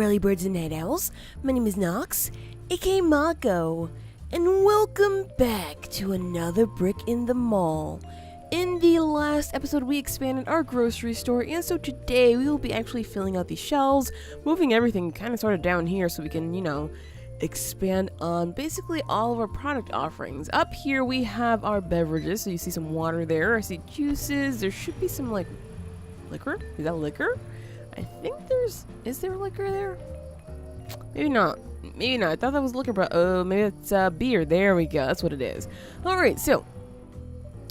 early birds and night owls. My name is Nox, aka Mako, and welcome back to another brick in the mall. In the last episode, we expanded our grocery store, and so today we will be actually filling out these shelves, moving everything kind of sort of down here so we can, expand on basically all of our product offerings. Up here we have our beverages, so you see some water there. I see juices. There should be some, liquor? Is that liquor? I think is there liquor there? Maybe not. Maybe not. I thought that was liquor, but maybe it's beer. There we go. That's what it is. Alright, so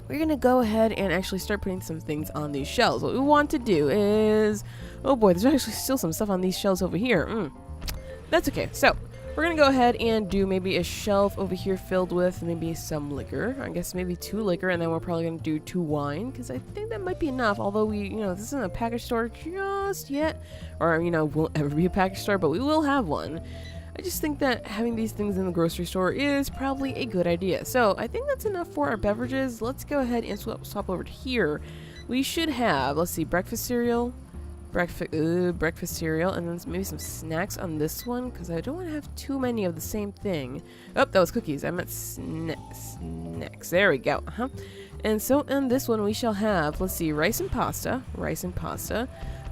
we're gonna go ahead and actually start putting some things on these shelves. What we want to do is, oh boy, there's actually still some stuff on these shelves over here. That's okay. So we're gonna go ahead and do maybe a shelf over here filled with maybe some liquor. I guess maybe 2 liquor, and then we're probably gonna do 2 wine, because I think that might be enough. Although this isn't a package store just yet, or won't ever be a package store, but we will have one. I just think that having these things in the grocery store is probably a good idea. So I think that's enough for our beverages. Let's go ahead and swap over to here. We should have, let's see, breakfast cereal, and then maybe some snacks on this one, because I don't want to have too many of the same thing. Oh, that was cookies. I meant snacks. There we go. And so on this one we shall have, let's see, rice and pasta,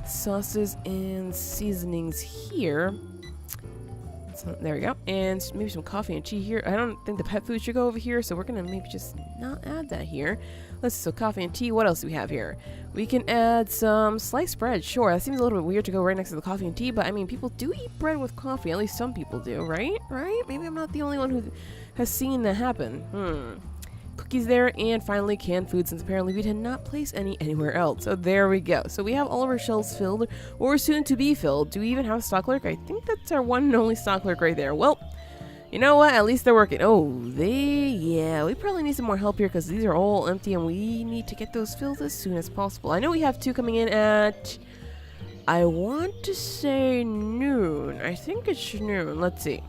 sauces and seasonings here. So there we go, and maybe some coffee and tea here. I don't think the pet food should go over here, so we're gonna maybe just not add that here. Let's see, so coffee and tea. What else do we have here? We can add some sliced bread. Sure, that seems a little bit weird to go right next to the coffee and tea, but I mean, people do eat bread with coffee. At least some people do, right? Maybe I'm not the only one who has seen that happen. Cookies there, and finally canned food, since apparently we did not place any anywhere else. So there we go. So we have all of our shelves filled, or soon to be filled. Do we even have a stock clerk? I think that's our one and only stock clerk right there. Well, you know what? At least they're working. Oh, we probably need some more help here, because these are all empty, and we need to get those filled as soon as possible. I know we have 2 coming in at, I want to say noon. I think it's noon. Let's see.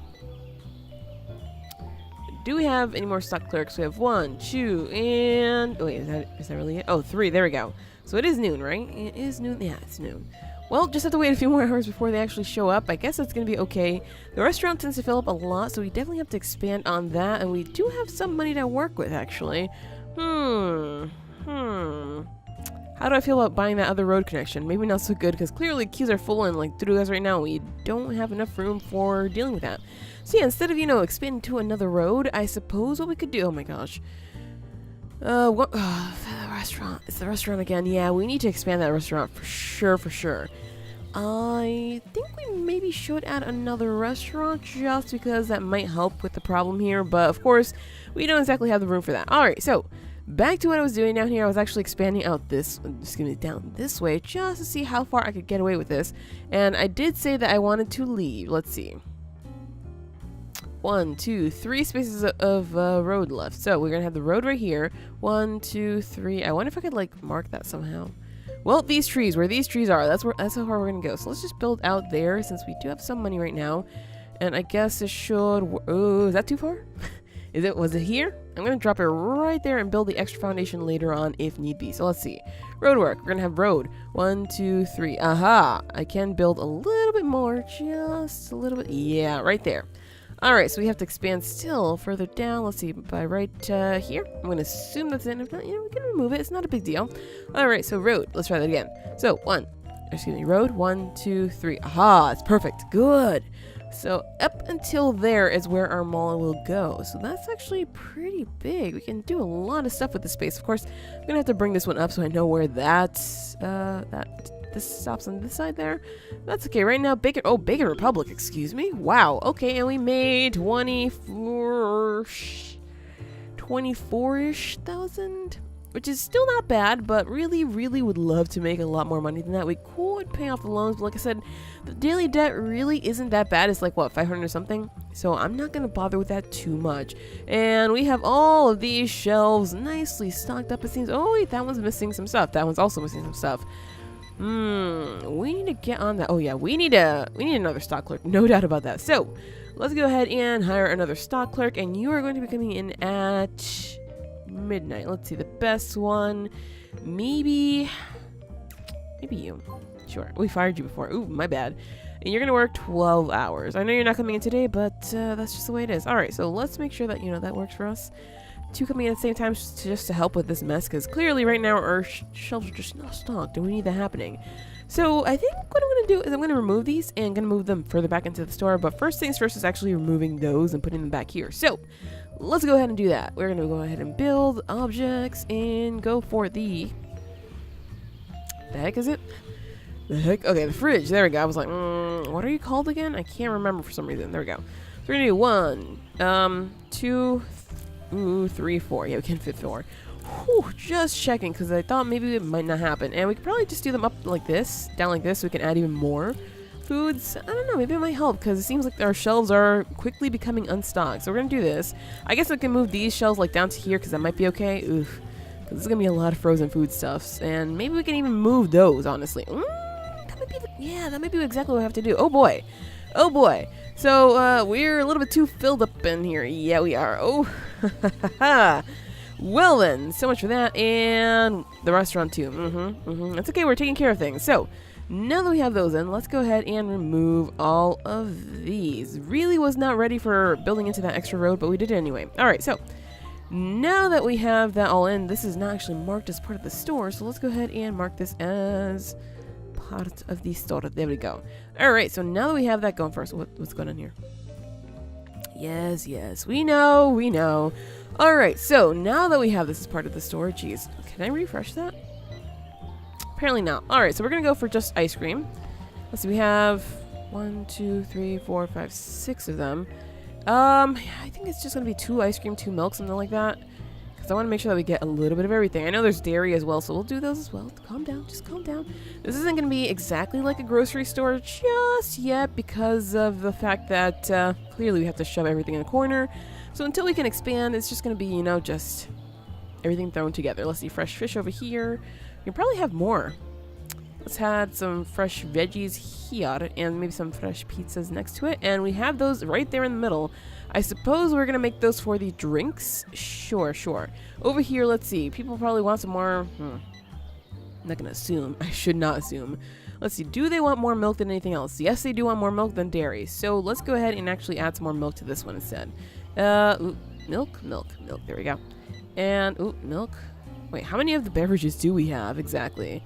Do we have any more stock clerks? We have 1, 2, and... wait, is that really it? Oh, 3. There we go. So it is noon, right? It is noon. Yeah, it's noon. Well, just have to wait a few more hours before they actually show up. I guess that's going to be okay. The restaurant tends to fill up a lot, so we definitely have to expand on that. And we do have some money to work with, actually. How do I feel about buying that other road connection? Maybe not so good, because clearly queues are full, and like through us right now, we don't have enough room for dealing with that. So yeah, instead of, expanding to another road, I suppose what we could do... oh my gosh. The restaurant. It's the restaurant again. Yeah, we need to expand that restaurant for sure. I think we maybe should add another restaurant, just because that might help with the problem here. But of course, we don't exactly have the room for that. Alright, so back to what I was doing down here. I was actually expanding out down this way, just to see how far I could get away with this. And I did say that I wanted to leave. Let's see. 1, 2, 3 spaces of road left. So we're gonna have the road right here. 1, 2, 3. I wonder if I could mark that somehow. Well, where these trees are, that's how far we're gonna go. So let's just build out there, since we do have some money right now. And I guess it should. Oh, is that too far? Was it here? I'm gonna drop it right there and build the extra foundation later on if need be. So let's see. Road work. We're gonna have road. 1, 2, 3. Aha! I can build a little bit more, just a little bit. Yeah, right there. Alright, so we have to expand still further down. Let's see, by right here. I'm going to assume that's it. If not, we can remove it. It's not a big deal. Alright, so road. Let's try that again. So, road. 1, 2, 3. Aha, it's perfect. Good. So, up until there is where our mall will go. So, that's actually pretty big. We can do a lot of stuff with this space. Of course, I'm going to have to bring this one up so I know where this stops on this side there. That's okay. Right now, Bacon Republic, excuse me. Wow. Okay, and we made 24-ish thousand, which is still not bad, but really would love to make a lot more money than that. We could pay off the loans, but like I said, the daily debt really isn't that bad. It's like, what, 500 or something? So I'm not going to bother with that too much. And we have all of these shelves nicely stocked up, it seems. Oh, wait, that one's missing some stuff. That one's also missing some stuff. We need to get on that. Oh yeah, we need another stock clerk, no doubt about that. So let's go ahead and hire another stock clerk, and you are going to be coming in at midnight. Let's see, the best one, maybe you. Sure. We fired you before. Ooh, my bad. And you're going to work 12 hours. I know you're not coming in today, but that's just the way it is. All right, so let's make sure that, that works for us. 2 coming in at the same time just to help with this mess, because clearly right now our shelves are just not stocked, and we need that happening. So I think what I'm going to do is I'm going to remove these and going to move them further back into the store. But first things first is actually removing those and putting them back here. So let's go ahead and do that. We're going to go ahead and build objects and go for the heck is it? The heck? Okay, the fridge. There we go. I was like, what are you called again? I can't remember for some reason. There we go. So we're going to do 1, 2, 3, 4. Yeah, we can fit 4. Whew, just checking, because I thought maybe it might not happen. And we could probably just do them up like this, down like this, so we can add even more foods. I don't know, maybe it might help, because it seems like our shelves are quickly becoming unstocked. So we're going to do this. I guess I can move these shelves like down to here, because that might be okay. Oof. Because there's going to be a lot of frozen food stuffs. And maybe we can even move those, honestly. That might be that might be exactly what we have to do. Oh boy. Oh boy. So we're a little bit too filled up in here. Yeah, we are. Oh, well then, so much for that, and the restaurant too. That's okay, we're taking care of things. So, now that we have those in, let's go ahead and remove all of these. Really was not ready for building into that extra road, but we did it anyway. Alright, so, now that we have that all in, this is not actually marked as part of the store, so let's go ahead and mark this as part of the store. There we go. Alright, so now that we have that going for us, what's going on here? Yes, we know. Alright, so now that we have this as part of the store, geez, can I refresh that? Apparently not. Alright, so we're going to go for just ice cream. Let's see, we have 1, 2, 3, 4, 5, 6 of them. I think it's just going to be 2 ice cream, 2 milk, something like that. Because I want to make sure that we get a little bit of everything. I know there's dairy as well, so we'll do those as well. Calm down, just calm down. This isn't going to be exactly like a grocery store just yet because of the fact that clearly we have to shove everything in a corner. So until we can expand, it's just going to be, just everything thrown together. Let's see, fresh fish over here. We can probably have more. Let's add some fresh veggies here and maybe some fresh pizzas next to it. And we have those right there in the middle. I suppose we're going to make those for the drinks. Sure. Over here, let's see. People probably want some more. I'm not going to assume. I should not assume. Let's see. Do they want more milk than anything else? Yes, they do want more milk than dairy. So let's go ahead and actually add some more milk to this one instead. Milk. There we go. And, milk. Wait, how many of the beverages do we have exactly?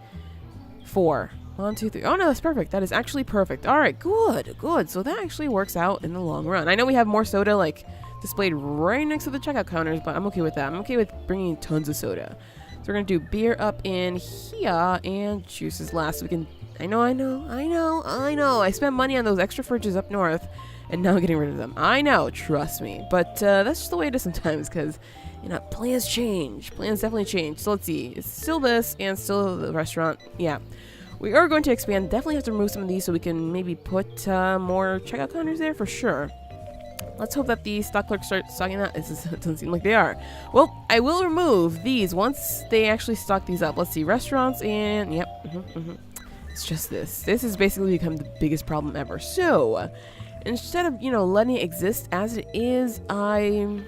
4. 1, 2, 3. Oh, no, that's perfect. That is actually perfect. All right, good. So that actually works out in the long run. I know we have more soda, displayed right next to the checkout counters, but I'm okay with that. I'm okay with bringing tons of soda. So we're going to do beer up in here and juices last. So we can... I know. I spent money on those extra fridges up north, and now I'm getting rid of them. I know, trust me. But that's just the way it is sometimes, because, plans change. Plans definitely change. So let's see. It's still this, and still the restaurant. Yeah. We are going to expand. Definitely have to remove some of these so we can maybe put more checkout counters there for sure. Let's hope that the stock clerks start stocking that. It doesn't seem like they are. Well, I will remove these once they actually stock these up. Let's see. Restaurants and... Yep. It's just this. This has basically become the biggest problem ever. So, instead of, letting it exist as it is, I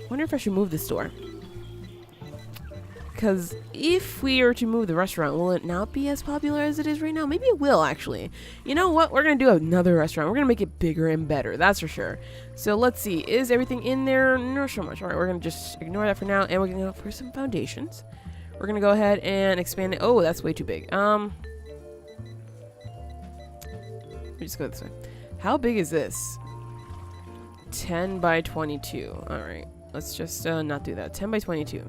wonder if I should move the store. Because if we are to move the restaurant, will it not be as popular as it is right now? Maybe it will, actually. You know what? We're going to do another restaurant. We're going to make it bigger and better. That's for sure. So let's see. Is everything in there? No, so much. All right, we're going to just ignore that for now. And we're going to go for some foundations. We're going to go ahead and expand it. Oh, that's way too big. Let me just go this way. How big is this? 10 by 22. All right. Let's just not do that. 10 by 22.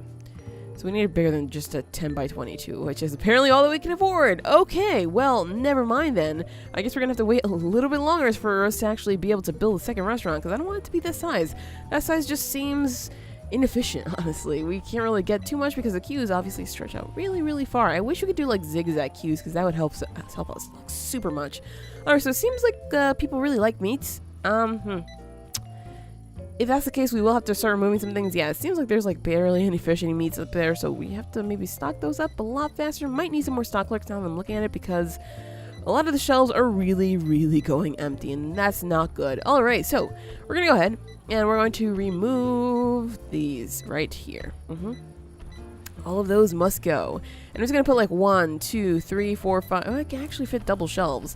So we need it bigger than just a 10 by 22, which is apparently all that we can afford. Okay, well, never mind then. I guess we're going to have to wait a little bit longer for us to actually be able to build a second restaurant, because I don't want it to be this size. That size just seems inefficient, honestly. We can't really get too much because the queues obviously stretch out really, really far. I wish we could do zigzag queues, because that would help us super much. Alright, so it seems like people really like meats. If that's the case, we will have to start removing some things. Yeah, it seems like there's barely any fish, any meats up there, so we have to maybe stock those up a lot faster. Might need some more stock clerks now that I'm looking at it, because a lot of the shelves are really, really going empty, and that's not good. Alright, so we're going to go ahead, and we're going to remove these right here. All of those must go. And I'm just going to put like 1, 2, 3, 4, 5. Oh, I can actually fit double shelves.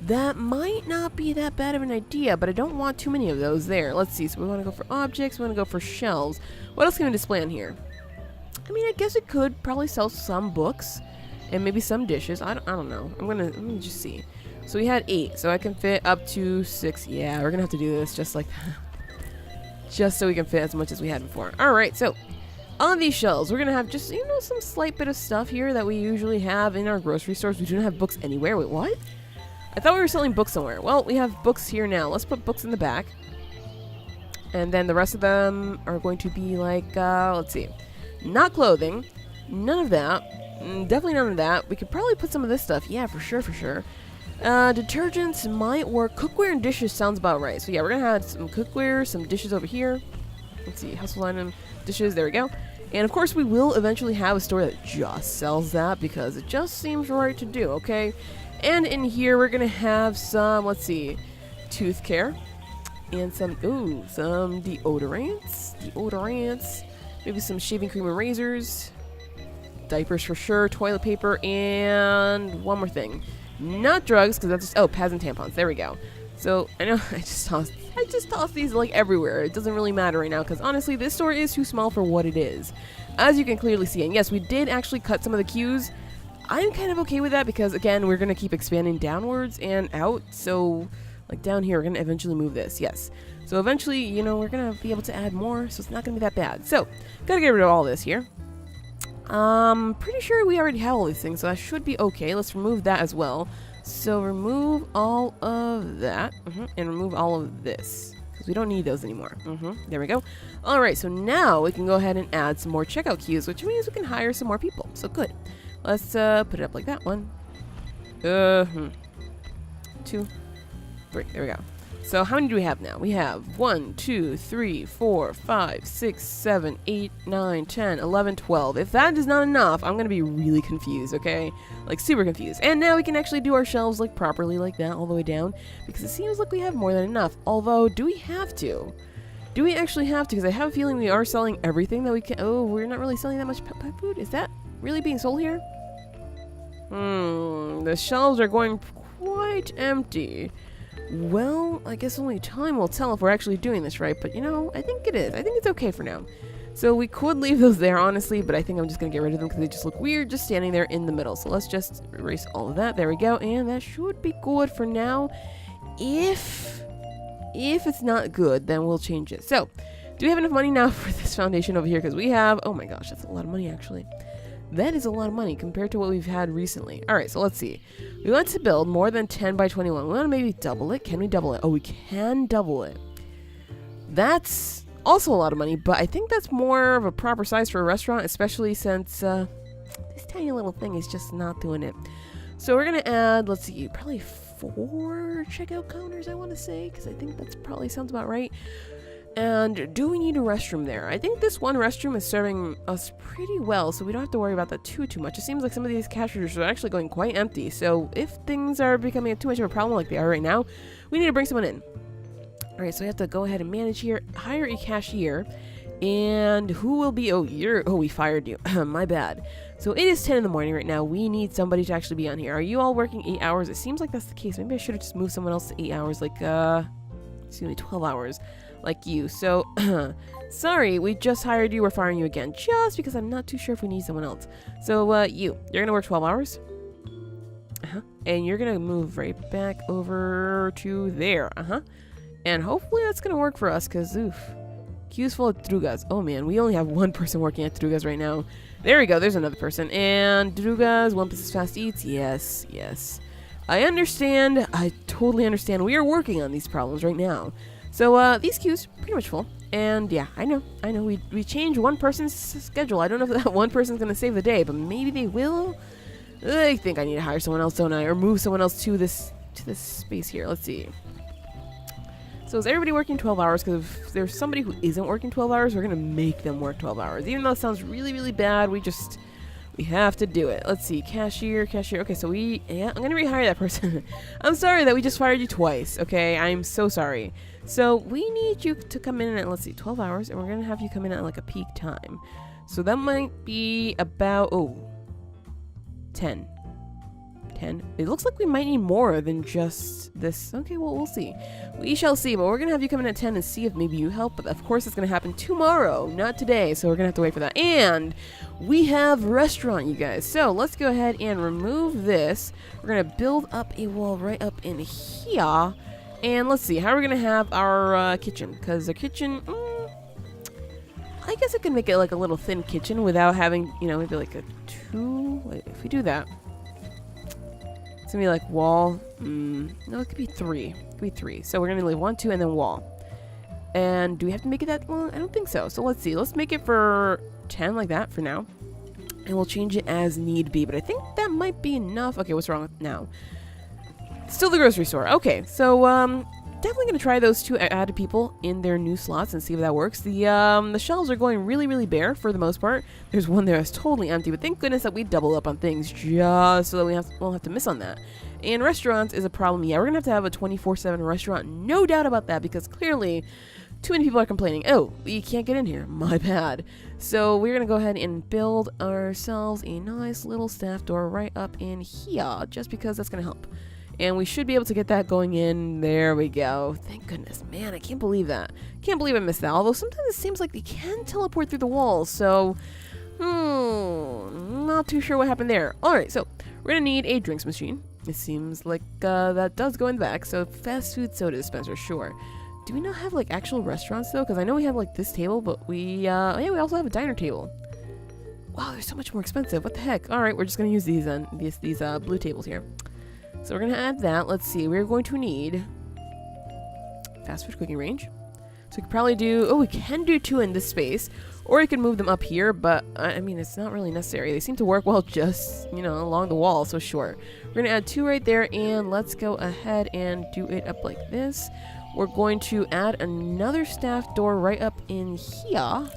That might not be that bad of an idea, but I don't want too many of those there. Let's see. So we want to go for objects. We want to go for shelves. What else can we display on here? I mean, I guess it could probably sell some books and maybe some dishes. I don't know. Let me just see. So we had 8, so I can fit up to 6. Yeah, we're going to have to do this just like that. Just so we can fit as much as we had before. All right, so on these shelves, we're going to have just, some slight bit of stuff here that we usually have in our grocery stores. We do not have books anywhere. Wait, what? I thought we were selling books somewhere. Well, we have books here now. Let's put books in the back. And then the rest of them are going to be like, let's see. Not clothing. None of that. Definitely none of that. We could probably put some of this stuff. Yeah, for sure, for sure. Detergents might work. Cookware and dishes sounds about right. So yeah, we're going to have some cookware, some dishes over here. Let's see. Household item, dishes. There we go. And of course, we will eventually have a store that just sells that because it just seems right to do, okay? And in here, we're going to have some, let's see, tooth care. And some deodorants. Maybe some shaving cream and razors. Diapers for sure. Toilet paper. And one more thing. Not drugs, because that's just, pads and tampons. There we go. So, I know I just tossed these like everywhere. It doesn't really matter right now, because honestly, this store is too small for what it is. As you can clearly see. And yes, we did actually cut some of the queues. I'm kind of okay with that because, again, we're going to keep expanding downwards and out. So, like down here, we're going to eventually move this. Yes. So, eventually, we're going to be able to add more. So, it's not going to be that bad. So, got to get rid of all this here. Pretty sure we already have all these things. So, that should be okay. Let's remove that as well. So, remove all of that. And remove all of this. Because we don't need those anymore. There we go. All right. So, now we can go ahead and add some more checkout queues, which means we can hire some more people. So, good. Let's put it up like that. 1, 2, 3. There we go. So how many do we have now? We have 1, 2, 3, 4, 5, 6, 7, 8, 9, 10, 11, 12. If that is not enough, I'm going to be really confused, okay? Like super confused. And now we can actually do our shelves like properly like that all the way down because it seems like we have more than enough. Although, do we have to? Do we actually have to? Because I have a feeling we are selling everything that we can. Oh, we're not really selling that much pet food? Is that really being sold here? The shelves are going quite empty. Well, I guess only time will tell if we're actually doing this right, but I think it is. I think it's okay for now. So we could leave those there, honestly, but I think I'm just going to get rid of them because they just look weird just standing there in the middle. So let's just erase all of that. There we go, and that should be good for now. If it's not good, then we'll change it. So, do we have enough money now for this foundation over here? Because we have, oh my gosh, that's a lot of money actually. That is a lot of money compared to what we've had recently. Alright, so let's see. We want to build more than 10 by 21. We want to maybe double it. Can we double it? Oh, we can double it. That's also a lot of money, but I think that's more of a proper size for a restaurant, especially since this tiny little thing is just not doing it. So we're going to add, let's see, probably 4 checkout counters, I want to say, because I think that's probably sounds about right. And do we need a restroom there? I think this one restroom is serving us pretty well, so we don't have to worry about that too much. It seems like some of these cash registers are actually going quite empty, so if things are becoming too much of a problem like they are right now, we need to bring someone in. Alright, so we have to go ahead and manage here, hire a cashier, and who will be, we fired you, my bad. So it is 10 in the morning right now. We need somebody to actually be on here. Are you all working 8 hours? It seems like that's the case. Maybe I should have just moved someone else to 8 hours, like, 12 hours. Like you. So, sorry, we just hired you. We're firing you again. Just because I'm not too sure if we need someone else. So, you're going to work 12 hours. And you're going to move right back over to there. And hopefully that's going to work for us because, queue's full of drugas. Oh, man, we only have one person working at drugas right now. There we go. There's another person. And drugas, Wumpus is fast eats. Yes, yes. I understand. I totally understand. We are working on these problems right now. So, these queues pretty much full. And yeah, I know. We changed one person's schedule. I don't know if that one person's going to save the day, but maybe they will. I think I need to hire someone else, don't I? Or move someone else to this space here. Let's see. So is everybody working 12 hours? Because if there's somebody who isn't working 12 hours, we're going to make them work 12 hours. Even though it sounds really, really bad, we have to do it. Let's see. Cashier. Okay, so I'm going to rehire that person. I'm sorry that we just fired you twice, okay? I'm so sorry. So we need you to come in at, let's see, 12 hours, and we're going to have you come in at like a peak time. So that might be about, 10. 10. It looks like we might need more than just this. Okay, well, we'll see. We shall see, but we're going to have you come in at 10 and see if maybe you help. But of course, it's going to happen tomorrow, not today. So we're going to have to wait for that. And we have restaurant, you guys. So let's go ahead and remove this. We're going to build up a wall right up in here. And let's see, how are we going to have our kitchen? Because the kitchen, I guess I can make it like a little thin kitchen without having, you know, maybe like a 2. Wait, if we do that, it's going to be like wall. No, it could be 3. It could be 3. So we're going to leave 1, 2, and then wall. And do we have to make it that long? I don't think so. So let's see. Let's make it for 10 like that for now. And we'll change it as need be. But I think that might be enough. Okay, what's wrong now? Still the grocery store. Okay, so definitely gonna try those 2 added people in their new slots and see if that works. The shelves are going really, really bare for the most part. There's one there that's totally empty, but thank goodness that we double up on things just so that we won't have to miss on that. And restaurants is a problem. Yeah, we're gonna have a 24/7 restaurant, no doubt about that, because clearly too many people are complaining. Oh, you can't get in here. My bad. So we're gonna go ahead and build ourselves a nice little staff door right up in here, just because that's gonna help. And we should be able to get that going in. There we go. Thank goodness. Man, I can't believe that. Can't believe I missed that. Although sometimes it seems like they can teleport through the walls. So, not too sure what happened there. Alright, so we're going to need a drinks machine. It seems like that does go in the back. So, fast food soda dispenser, sure. Do we not have like actual restaurants though? Because I know we have like this table, but we also have a diner table. Wow, they're so much more expensive. What the heck? Alright, we're just going to use these blue tables here. So we're going to add that. Let's see. We're going to need fast food cooking range. So we could probably do... we can do 2 in this space. Or we can move them up here. But, I mean, it's not really necessary. They seem to work well just, along the wall. So sure. We're going to add 2 right there. And let's go ahead and do it up like this. We're going to add another staff door right up in here.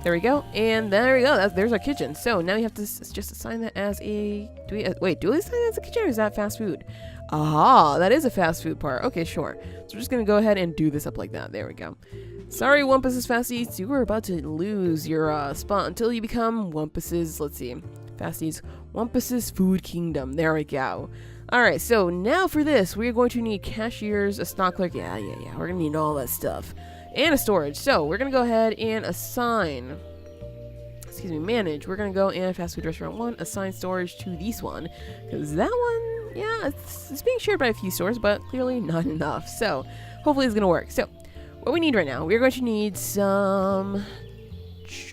There we go. And there we go. There's our kitchen. So now we have to just assign that as a... do we assign that as a kitchen or is that fast food? Aha, that is a fast food part. Okay, sure. So we're just going to go ahead and do this up like that. There we go. Sorry, Wumpus' Fasties. You were about to lose your spot until you become Wumpus'... let's see. Fasties. Wumpus' Food Kingdom. There we go. Alright, so now for this, we're going to need cashiers, a stock clerk. Yeah. We're going to need all that stuff. And a storage. So we're going to go ahead and manage. We're going to go and fast food restaurant 1, assign storage to this one. Because that one, yeah, it's being shared by a few stores, but clearly not enough. So hopefully it's going to work. So what we need right now, we're going to need some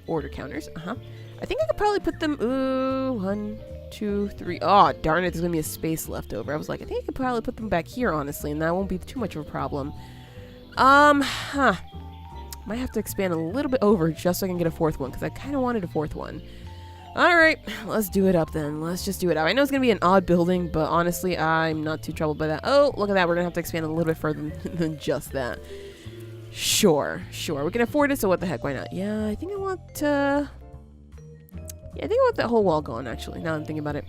order counters. I think I could probably put them, 1, 2, 3. Oh, darn it, there's going to be a space left over. I was like, I think I could probably put them back here, honestly, and that won't be too much of a problem. Might have to expand a little bit over just so I can get a 4th one, because I kind of wanted a 4th one. Alright, let's do it up then. Let's just do it up. I know it's going to be an odd building, but honestly, I'm not too troubled by that. Oh, look at that. We're going to have to expand a little bit further than just that. Sure. We can afford it, so what the heck, why not? Yeah, I think I want that whole wall going, actually, now I'm thinking about it.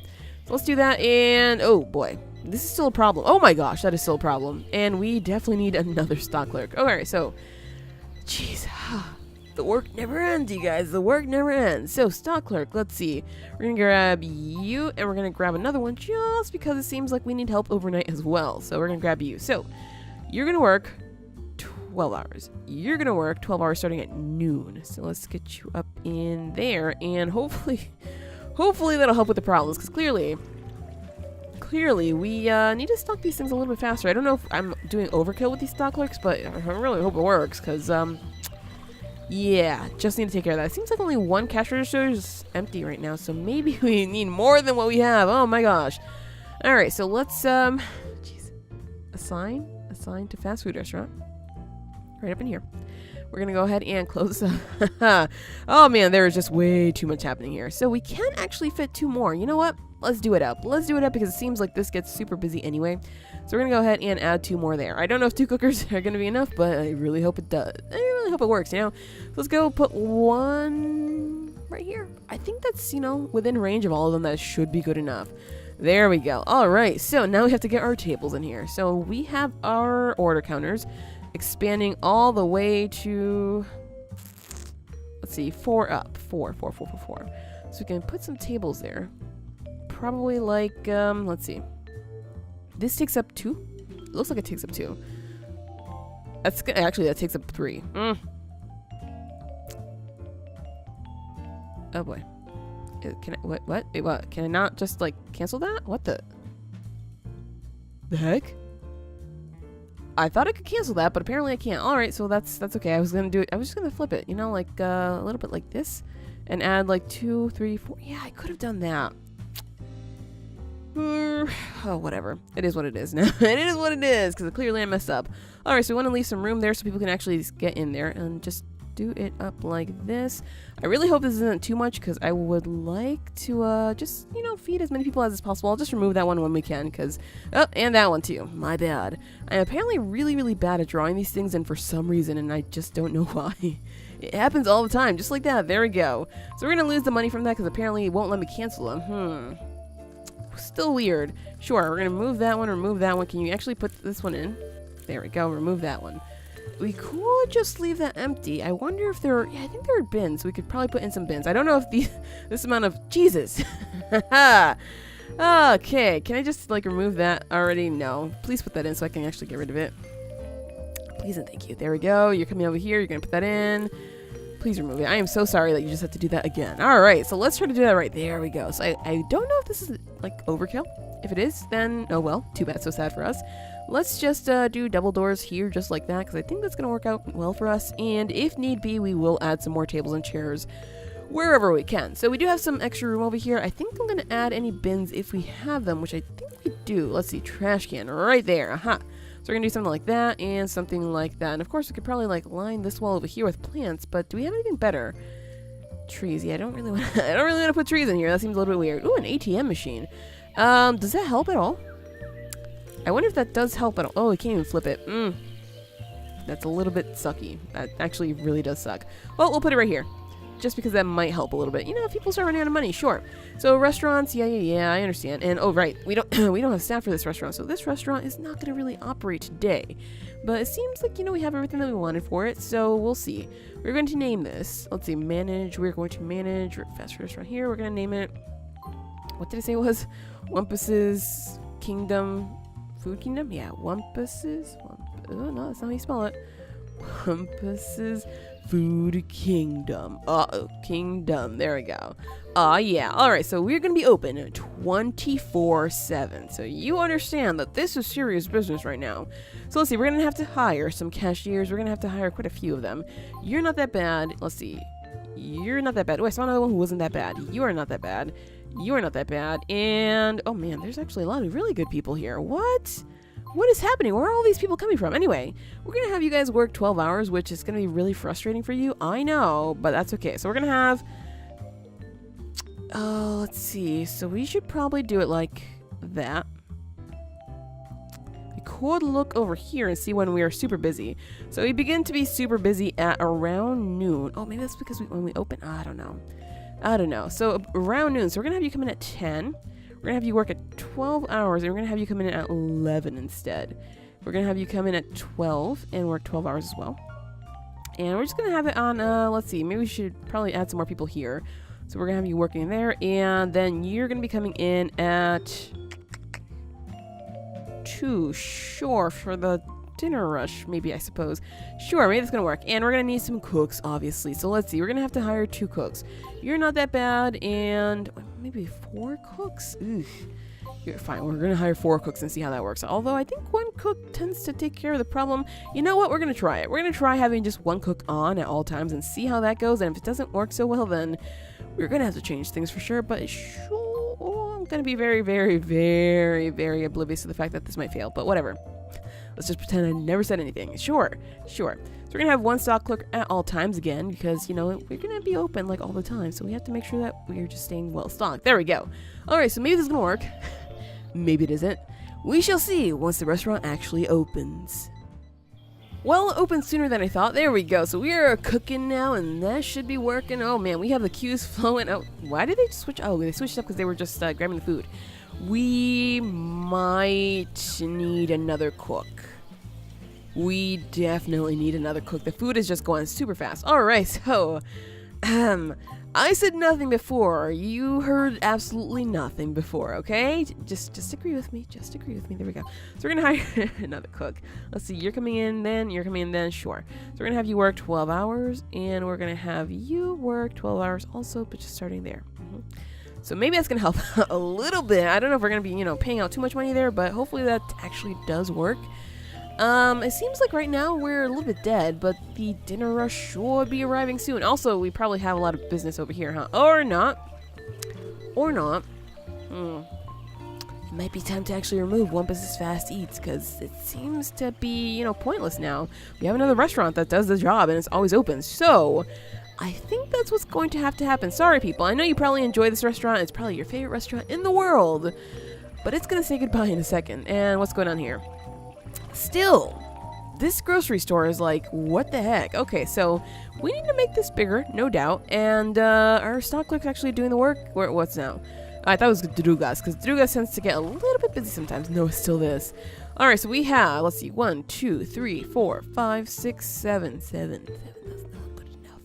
So let's do that, and oh boy, this is still a problem. Oh my gosh, that is still a problem. And we definitely need another stock clerk. Alright, so jeez, the work never ends, you guys. The work never ends. So, stock clerk, let's see. We're going to grab you, and we're going to grab another one just because it seems like we need help overnight as well. So, we're going to grab you. So, you're going to work 12 hours. You're going to work 12 hours starting at noon. So, let's get you up in there, and hopefully that'll help with the problems, because clearly, we need to stock these things a little bit faster. I don't know if I'm doing overkill with these stock clerks, but I really hope it works, because, yeah, just need to take care of that. It seems like only 1 cash register is empty right now, so maybe we need more than what we have. Oh my gosh. Alright, so let's, assign to fast food restaurant. Right up in here. We're going to go ahead and close up. Oh man, there is just way too much happening here. So we can actually fit 2 more. You know what? Let's do it up. Let's do it up because it seems like this gets super busy anyway. So we're going to go ahead and add 2 more there. I don't know if 2 cookers are going to be enough, but I really hope it does. I really hope it works, So let's go put 1 right here. I think that's, within range of all of them. That should be good enough. There we go. All right. So now we have to get our tables in here. So we have our order counters expanding all the way to... let's let's see, 4 up. 4. So we can put some tables there. Probably like, let's see. This takes up 2? It looks like it takes up 2. Actually, that takes up 3. Oh boy. Can I, what? Wait, what? Can I not just, like, cancel that? What the heck? I thought I could cancel that, but apparently I can't. Alright, so that's okay. I was gonna do it. I was just gonna flip it, you know, like, a little bit like this. And add, like, 2, 3, 4. Yeah, I could have done that. Oh, whatever. It is what it is now. It is what it is, because clearly I messed up. Alright, so we want to leave some room there so people can actually get in there and just do it up like this. I really hope this isn't too much, because I would like to just, you know, feed as many people as possible. I'll just remove that one when we can, because, oh, and that one too. My bad. I'm apparently really, really bad at drawing these things, and for some reason, and I just don't know why. It happens all the time, just like that. There we go. So we're going to lose the money from that, because apparently it won't let me cancel them. Still weird. Sure, we're going to remove that one, remove that one. Can you actually put this one in? There we go, remove that one. We could just leave that empty. I wonder if there are, yeah, I think there are bins. We could probably put in some bins. I don't know if this amount of, Jesus. Okay, can I just, like, remove that already? No. Please put that in so I can actually get rid of it. Please and thank you. There we go. You're coming over here. You're going to put that in. Please remove it. I am so sorry that you just have to do that again. Alright, so let's try to do that right. There we go. So I don't know if this is, like, overkill. If it is, then, oh well. Too bad. So sad for us. Let's just do double doors here just like that, because I think that's going to work out well for us. And if need be, we will add some more tables and chairs wherever we can. So we do have some extra room over here. I think I'm going to add any bins if we have them, which I think we do. Let's see. Trash can right there. Aha. So we're going to do something like that and something like that. And of course, we could probably, like, line this wall over here with plants, but do we have anything better? Trees. Yeah, I don't really want to put trees in here. That seems a little bit weird. Ooh, an ATM machine. Does that help at all? I wonder if that does help at all. Oh, we can't even flip it. That's a little bit sucky. That actually really does suck. Well, we'll put it right here. Just because that might help a little bit. You know, if people start running out of money, sure. So restaurants, yeah, I understand. And oh, right, we don't have staff for this restaurant, so this restaurant is not going to really operate today. But it seems like, you know, we have everything that we wanted for it, so we'll see. We're going to name this. Let's see, manage. We're going to manage fast food restaurant here. We're going to name it. What did I say it was? Wumpus's Kingdom. Food Kingdom? Yeah, Wumpus's. Oh, no, that's not how you spell it. Wumpus's Food Kingdom. Kingdom. There we go. Yeah. Alright, so we're going to be open 24/7. So you understand that this is serious business right now. So let's see. We're going to have to hire some cashiers. We're going to have to hire quite a few of them. You're not that bad. Let's see. You're not that bad. Oh, I saw another one who wasn't that bad. You are not that bad. You are not that bad. And, oh man, there's actually a lot of really good people here. What? What is happening? Where are all these people coming from? Anyway, we're going to have you guys work 12 hours, which is going to be really frustrating for you. I know, but that's okay. So we're going to have, let's see. So we should probably do it like that. We could look over here and see when we are super busy. So we begin to be super busy at around noon. Oh, maybe that's because when we open, I don't know. So around noon. So we're going to have you come in at 10. We're going to have you work at 12 hours, and we're going to have you come in at 11 instead. We're going to have you come in at 12 and work 12 hours as well. And we're just going to have it on, let's see, maybe we should probably add some more people here. So we're going to have you working there, and then you're going to be coming in at 2, sure, for the dinner rush, maybe, I suppose. Sure, maybe that's going to work. And we're going to need some cooks, obviously. So let's see, we're going to have to hire 2 cooks. You're not that bad, and maybe 4 cooks? Ugh. You're fine. We're going to hire 4 cooks and see how that works. Although I think 1 cook tends to take care of the problem. You know what? We're going to try it. We're going to try having just 1 cook on at all times and see how that goes. And if it doesn't work so well, then we're going to have to change things for sure. But sure, I'm going to be very, very, very, very oblivious to the fact that this might fail. But whatever. Let's just pretend I never said anything. Sure. So we're going to have 1 stock clerk at all times again because, you know, we're going to be open like all the time. So we have to make sure that we're just staying well stocked. There we go. All right, so maybe this is going to work. Maybe it isn't. We shall see once the restaurant actually opens. Well, it opened sooner than I thought. There we go. So we are cooking now, and that should be working. Oh, man, we have the queues flowing. Oh, why did they switch? Oh, they switched up because they were just grabbing the food. We might need another cook. We definitely need another cook. The food is just going super fast. All right, so I said nothing before. You heard absolutely nothing before, okay? Just agree with me. Just agree with me. There we go. So we're going to hire another cook. Let's see. You're coming in then. You're coming in then. Sure. So we're going to have you work 12 hours. And we're going to have you work 12 hours also, but just starting there. So maybe that's going to help a little bit. I don't know if we're going to be, paying out too much money there, but hopefully that actually does work. It seems like right now we're a little bit dead, but the dinner rush should be arriving soon. Also, we probably have a lot of business over here, huh? Or not. Or not. It might be time to actually remove Wumpus' fast eats, because it seems to be, pointless now. We have another restaurant that does the job, and it's always open. So, I think that's what's going to have to happen. Sorry, people. I know you probably enjoy this restaurant. It's probably your favorite restaurant in the world. But it's going to say goodbye in a second. And what's going on here? Still, this grocery store is like, what the heck? Okay, so we need to make this bigger, no doubt. And our stock clerk's actually doing the work. What's now? I thought it was Drugas, because Drugas tends to get a little bit busy sometimes. No, it's still this. All right, so we have, let's see, 1, 2, 3, 4, 5, 6, 7. 7. That's not good enough.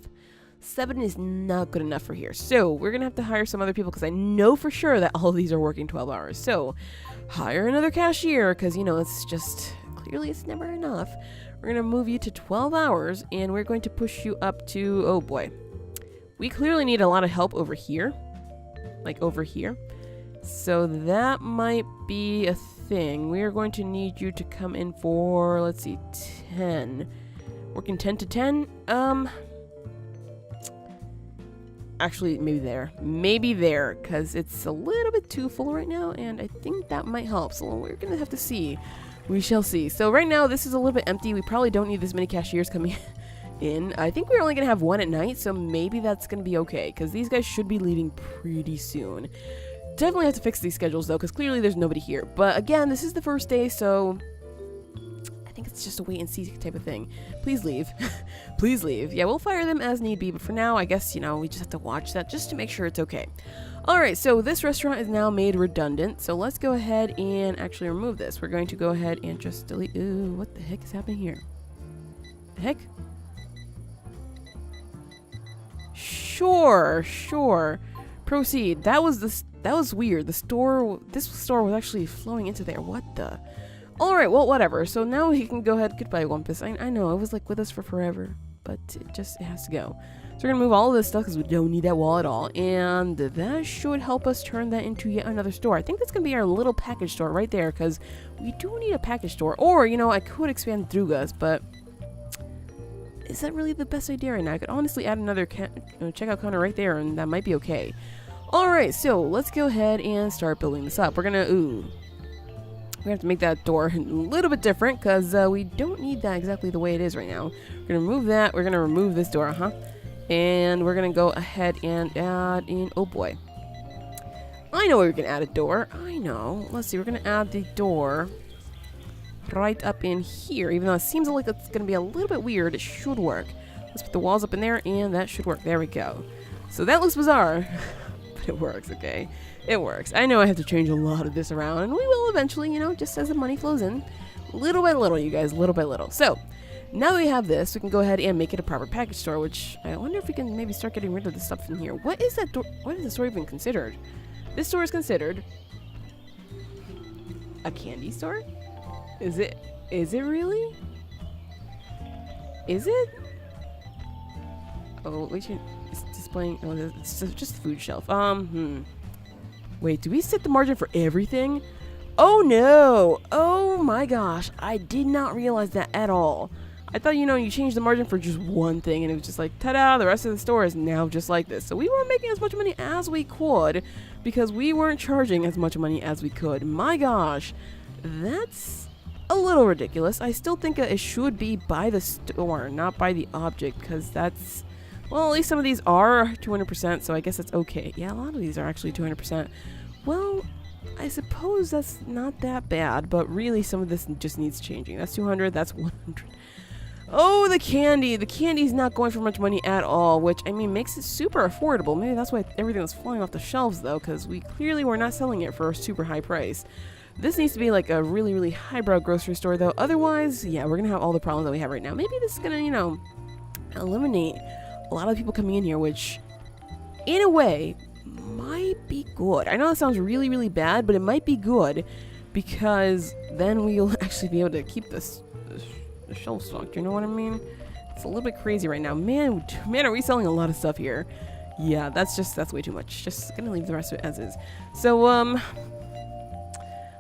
7 is not good enough for here. So we're going to have to hire some other people, because I know for sure that all of these are working 12 hours. So hire another cashier, because, it's just... Clearly, it's never enough. We're going to move you to 12 hours, and we're going to push you up to... Oh, boy. We clearly need a lot of help over here. Like, over here. So that might be a thing. We are going to need you to come in for, let's see, 10. Working 10 to 10? Actually, maybe there. Maybe there, because it's a little bit too full right now, and I think that might help. So we're going to have to see. We shall see. So right now, this is a little bit empty. We probably don't need this many cashiers coming in. I think we're only going to have one at night, so maybe that's going to be okay, because these guys should be leaving pretty soon. Definitely have to fix these schedules, though, because clearly there's nobody here. But again, this is the first day, so I think it's just a wait-and-see type of thing. Please leave. Please leave. Yeah, we'll fire them as need be, but for now, I guess, we just have to watch that just to make sure it's okay. Alright, so this restaurant is now made redundant, so let's go ahead and actually remove this. We're going to go ahead and just delete... Ooh, what the heck is happening here? The heck? Sure. Proceed. That was weird. This store was actually flowing into there. What the... Alright, well, whatever. So now he can go ahead. Goodbye, Wumpus. I know, it was like with us for forever, but it has to go. So we're going to move all of this stuff because we don't need that wall at all. And that should help us turn that into yet another store. I think that's going to be our little package store right there because we do need a package store. Or, I could expand Drugas, but is that really the best idea right now? I could honestly add another checkout counter right there and that might be okay. Alright, so let's go ahead and start building this up. We're going to have to make that door a little bit different because we don't need that exactly the way it is right now. We're going to remove that. We're going to remove this door, and we're going to go ahead and add in... Oh, boy. I know we can add a door. I know. Let's see. We're going to add the door right up in here. Even though it seems like it's going to be a little bit weird, it should work. Let's put the walls up in there, and that should work. There we go. So that looks bizarre, but it works, okay? It works. I know I have to change a lot of this around, and we will eventually, just as the money flows in. Little by little, you guys. Little by little. So... now that we have this, we can go ahead and make it a proper package store, which I wonder if we can maybe start getting rid of the stuff in here. What is that door? What is the store even considered? This store is considered a candy store? Is it really? Is it? Oh, wait, it's displaying, oh, it's just the food shelf. Wait, do we set the margin for everything? Oh no! Oh my gosh, I did not realize that at all. I thought, you changed the margin for just one thing, and it was just like, ta-da, the rest of the store is now just like this. So we weren't making as much money as we could, because we weren't charging as much money as we could. My gosh, that's a little ridiculous. I still think it should be by the store, not by the object, because that's... well, at least some of these are 200%, so I guess that's okay. Yeah, a lot of these are actually 200%. Well... I suppose that's not that bad, but really some of this just needs changing. That's 200, that's 100. Oh, the candy! The candy's not going for much money at all, which, makes it super affordable. Maybe that's why everything was falling off the shelves, though, because we clearly were not selling it for a super high price. This needs to be like a really, really highbrow grocery store, though. Otherwise, yeah, we're going to have all the problems that we have right now. Maybe this is going to, eliminate a lot of people coming in here, which in a way might be good. I know that sounds really, really bad, but it might be good because then we'll actually be able to keep the shelf stocked. You know what I mean? It's a little bit crazy right now. Man, are we selling a lot of stuff here? Yeah, that's way too much. Just gonna leave the rest of it as is. So,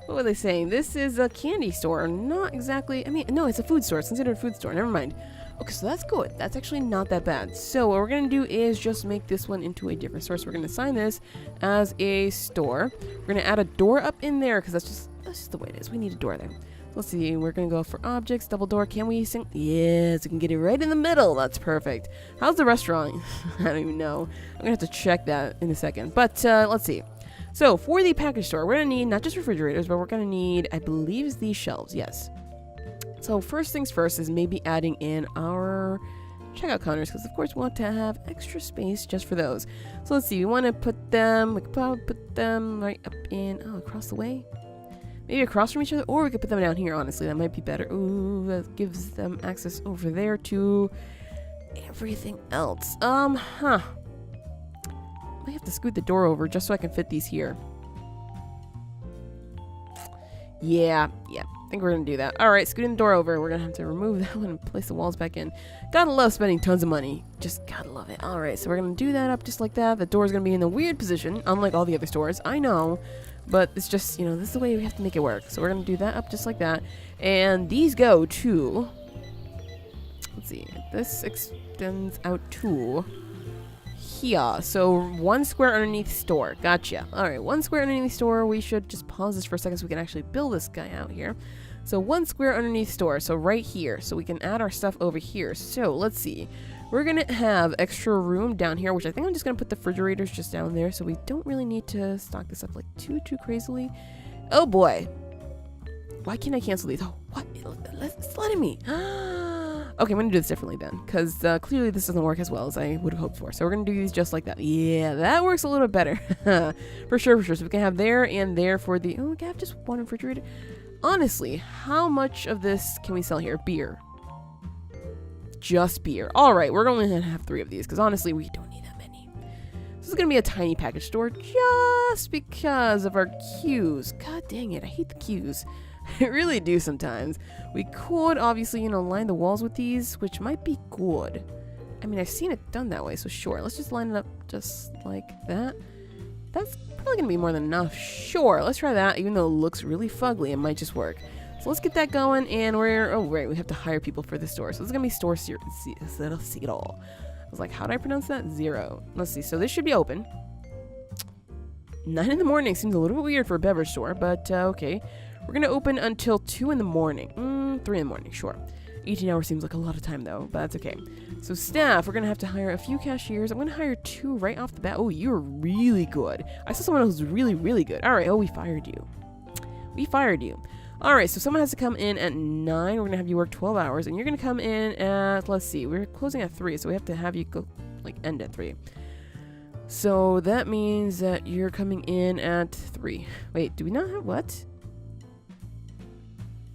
what were they saying? This is a candy store. Not exactly, I mean, no, it's a food store. It's considered a food store. Never mind. Okay, so that's good. That's actually not that bad. So what we're going to do is just make this one into a different store. So we're going to assign this as a store. We're going to add a door up in there because that's just the way it is. We need a door there. So let's see. We're going to go for objects, double door. Can we sing? Yes, we can get it right in the middle. That's perfect. How's the restaurant? I don't even know. I'm going to have to check that in a second. But let's see. So for the package store, we're going to need not just refrigerators, but we're going to need, I believe, these shelves. Yes. So first things first is maybe adding in our checkout counters because of course we want to have extra space just for those. So let's see, we want to put them, we could probably put them right up in, across the way. Maybe across from each other, or we could put them down here, honestly. That might be better. Ooh, that gives them access over there to everything else. Might have to scoot the door over just so I can fit these here. Yeah. I think we're going to do that. Alright, scooting the door over. We're going to have to remove that one and place the walls back in. Gotta love spending tons of money. Just gotta love it. Alright, so we're going to do that up just like that. The door's going to be in a weird position, unlike all the other stores. I know, but it's just, this is the way we have to make it work. So we're going to do that up just like that. And these go to... Let's see. This extends out to... here. So 1 square underneath store. Gotcha. Alright, 1 square underneath store. We should just pause this for a second so we can actually build this guy out here. So 1 square underneath store. So right here. So we can add our stuff over here. So let's see. We're going to have extra room down here, which I think I'm just going to put the refrigerators just down there. So we don't really need to stock this up like too crazily. Oh boy. Why can't I cancel these? Oh, what? It's letting me. Okay, I'm going to do this differently then, because clearly this doesn't work as well as I would have hoped for. So we're going to do these just like that. Yeah, that works a little bit better. For sure. So we can have there and there for the... Oh, we can have just one refrigerator. Honestly, how much of this can we sell here? Beer. Just beer. All right, we're only going to have 3 of these, because honestly, we don't need that many. This is going to be a tiny package store just because of our queues. God dang it, I hate the queues. I really do sometimes. We could obviously, line the walls with these, which might be good. I mean, I've seen it done that way, so sure. Let's just line it up just like that. That's probably going to be more than enough. Sure, let's try that. Even though it looks really fugly, it might just work. So let's get that going, and we're... Oh, right, we have to hire people for this store. So this is going to be store zero. See it all. I was like, how do I pronounce that? 0. Let's see. So this should be open. 9 in the morning seems a little bit weird for a beverage store, but okay. We're going to open until 2 in the morning. 3 in the morning, sure. 18 hours seems like a lot of time, though, but that's okay. So staff, we're going to have to hire a few cashiers. I'm going to hire 2 right off the bat. Oh, you're really good. I saw someone who's really, really good. All right. Oh, we fired you. We fired you. All right. So someone has to come in at 9. We're going to have you work 12 hours, and you're going to come in at, let's see, we're closing at 3, so we have to have you go, end at 3. So that means that you're coming in at 3. Wait, do we not have what?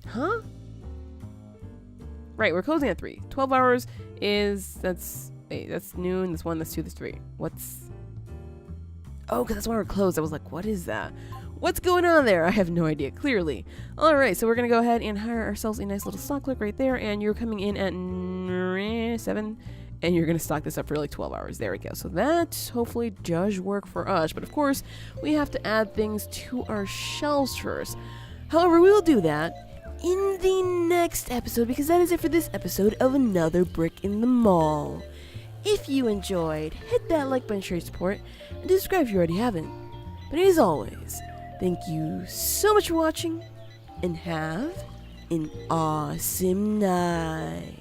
Huh? Right, we're closing at 3. 12 hours is, that's noon, that's 1, that's 2, that's 3. What's... Oh, because that's why we're closed. I was like, what is that? What's going on there? I have no idea, clearly. Alright, so we're going to go ahead and hire ourselves a nice little stock clerk right there, and you're coming in at 7, and you're going to stock this up for like 12 hours. There we go. So that hopefully does work for us, but of course, we have to add things to our shelves first. However, we will do that in the next episode, because that is it for this episode of Another Brick in the Mall. If you enjoyed, hit that like button, share your support, and subscribe if you already haven't. But as always, thank you so much for watching, and have an awesome night.